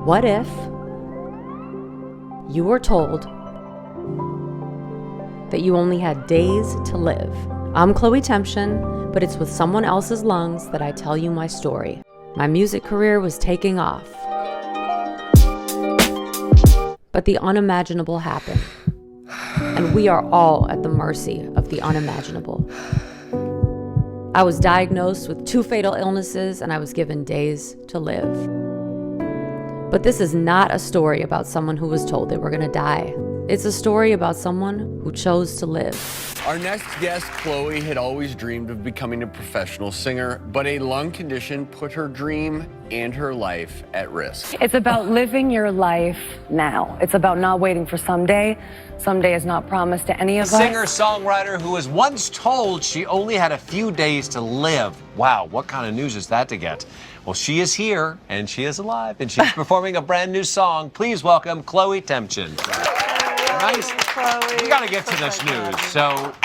What if you were told that you only had days to live? I'm Chloe Temtchine, but it's with someone else's lungs that I tell you my story. My music career was taking off, but the unimaginable happened, and we are all at the mercy of the unimaginable. I was diagnosed with 2 fatal illnesses, and I was given days to live. But this is not a story about someone who was told they were going to die. It's a story about someone who chose to live. Our next guest, Chloe, had always dreamed of becoming a professional singer, but a lung condition put her dream and her life at risk. It's about living your life now. It's about not waiting for someday. Someday is not promised to any of us. Singer-songwriter who was once told she only had a few days to live. Wow, what kind of news is that to get? Well, she is here, and she is alive, and she's performing a brand new song. Please welcome Chloe Temtchine. Nice. Chloe. We got to get to this news. So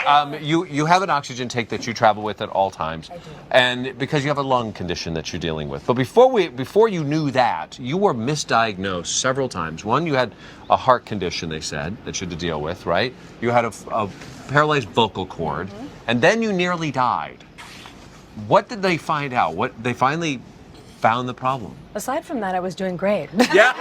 you have an oxygen tank that you travel with at all times. I do. And because you have a lung condition that you're dealing with. But before you knew that, you were misdiagnosed several times. One, you had a heart condition, they said, that you had to deal with, right? You had a paralyzed vocal cord. Mm-hmm. And then you nearly died. What did they find out? They finally found the problem? Aside from that, I was doing great. Yeah.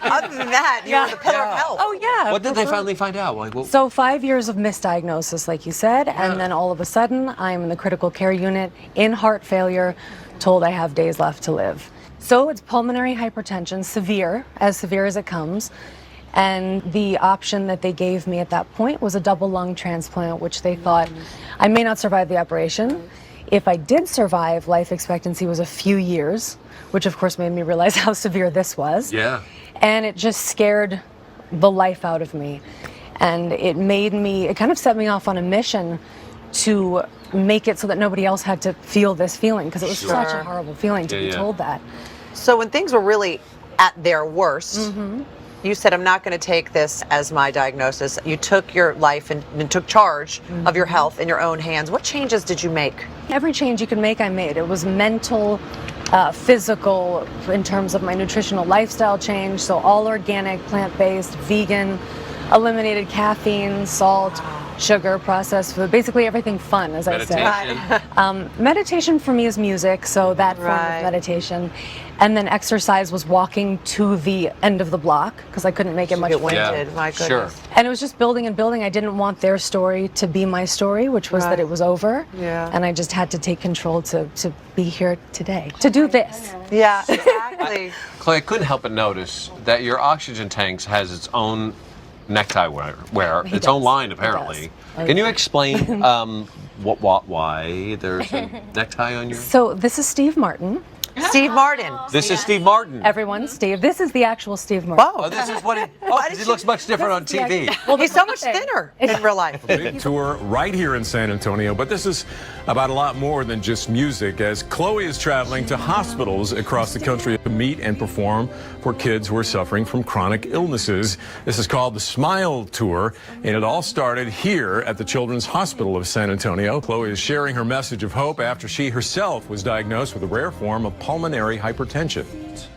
Other than that, you were the pillar of health. Oh, yeah. What did they finally find out? So 5 years of misdiagnosis, like you said, and then all of a sudden, I'm in the critical care unit in heart failure, told I have days left to live. So it's pulmonary hypertension, severe as it comes. And the option that they gave me at that point was a double lung transplant, which they thought I may not survive the operation. If I did survive, life expectancy was a few years, which of course made me realize how severe this was. Yeah. And it just scared the life out of me. And it kind of set me off on a mission to make it so that nobody else had to feel this feeling, because it was such a horrible feeling to be told that. So when things were really at their worst, you said, I'm not going to take this as my diagnosis. You took your life and took charge of your health in your own hands. What changes did you make? Every change you could make, I made. It was mental, physical, in terms of my nutritional lifestyle change. So all organic, plant-based, vegan, eliminated caffeine, salt, sugar, processed food, basically everything fun, as I said. Meditation for me is music, so that form of meditation. And then exercise was walking to the end of the block, because I couldn't make it much winded, my goodness. Sure. And it was just building and building. I didn't want their story to be my story, which was that it was over. Yeah. And I just had to take control to be here today, to do this. Yeah, exactly. Chloe, I couldn't help but notice that your oxygen tanks has its own necktie wear its own line, apparently. Can you explain why there's a necktie on your... So this is Steve Martin. Steve Martin. This is Steve Martin. Everyone, Steve. This is the actual Steve Martin. Whoa. Oh, this is what he... Oh, he looks much different on TV. Well, he's so much thinner in real life. Big tour right here in San Antonio, but this is about a lot more than just music, as Chloe is traveling to hospitals across the country to meet and perform for kids who are suffering from chronic illnesses. This is called the Smile Tour, and it all started here at the Children's Hospital of San Antonio. Chloe is sharing her message of hope after she herself was diagnosed with a rare form of pulmonary hypertension.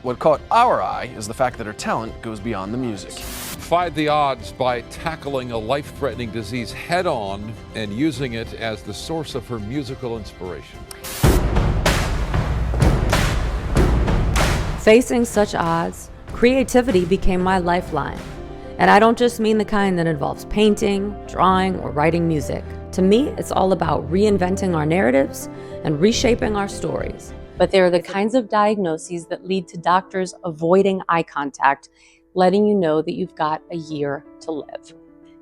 What caught our eye is the fact that her talent goes beyond the music. Defied the odds by tackling a life-threatening disease head-on and using it as the source of her musical inspiration. Facing such odds, creativity became my lifeline. And I don't just mean the kind that involves painting, drawing, or writing music. To me, it's all about reinventing our narratives and reshaping our stories. But they are the kinds of diagnoses that lead to doctors avoiding eye contact, letting you know that you've got a year to live.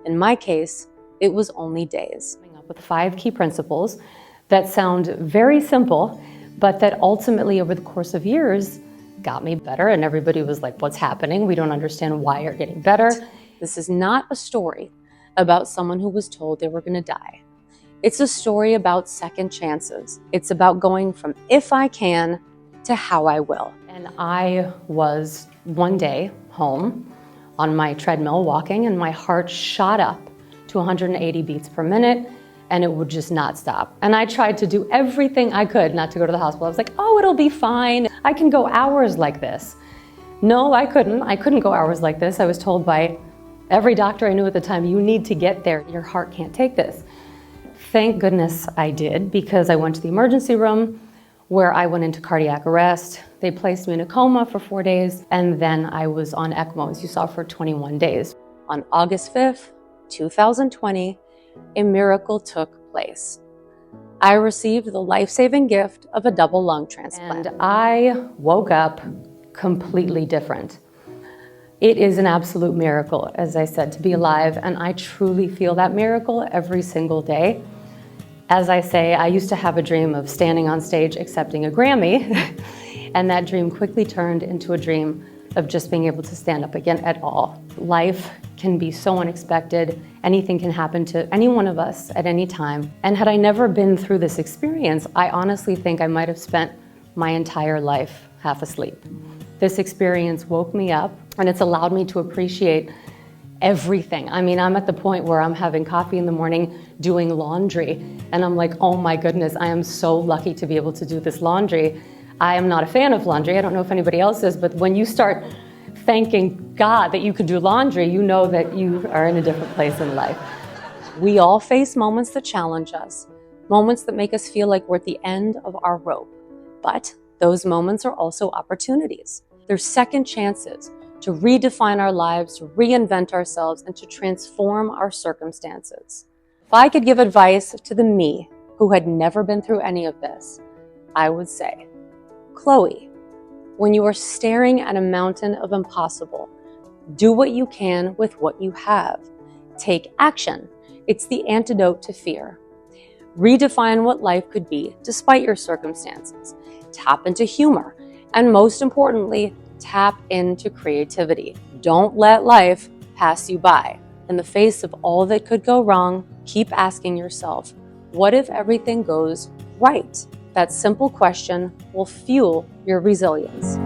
In my case, it was only days. Coming up with 5 key principles that sound very simple, but that ultimately over the course of years got me better, and everybody was like, what's happening? We don't understand why you're getting better. This is not a story about someone who was told they were gonna die. It's a story about second chances. It's about going from if I can to how I will. And I was one day home on my treadmill walking, and my heart shot up to 180 beats per minute, and it would just not stop. And I tried to do everything I could not to go to the hospital. I was like, oh, it'll be fine. I can go hours like this. No, I couldn't. I couldn't go hours like this. I was told by every doctor I knew at the time, you need to get there. Your heart can't take this. Thank goodness I did, because I went to the emergency room where I went into cardiac arrest. They placed me in a coma for 4 days, and then I was on ECMO, as you saw, for 21 days. On August 5th, 2020, a miracle took place. I received the life-saving gift of a double lung transplant. And I woke up completely different. It is an absolute miracle, as I said, to be alive, and I truly feel that miracle every single day. As I say, I used to have a dream of standing on stage accepting a Grammy, and that dream quickly turned into a dream of just being able to stand up again at all. Life can be so unexpected. Anything can happen to any one of us at any time. And had I never been through this experience, I honestly think I might have spent my entire life half asleep. This experience woke me up, and it's allowed me to appreciate everything. I mean, I'm at the point where I'm having coffee in the morning, doing laundry, and I'm like, oh my goodness, I am so lucky to be able to do this laundry. I am not a fan of laundry. I don't know if anybody else is, but when you start thanking God that you could do laundry, you know that you are in a different place in life. We all face moments that challenge us, moments that make us feel like we're at the end of our rope. But those moments are also opportunities. They're second chances to redefine our lives, to reinvent ourselves, and to transform our circumstances. If I could give advice to the me who had never been through any of this, I would say, Chloe, when you are staring at a mountain of impossible, do what you can with what you have. Take action. It's the antidote to fear. Redefine what life could be despite your circumstances. Tap into humor. And most importantly, tap into creativity. Don't let life pass you by. In the face of all that could go wrong, keep asking yourself, what if everything goes right? That simple question will fuel your resilience.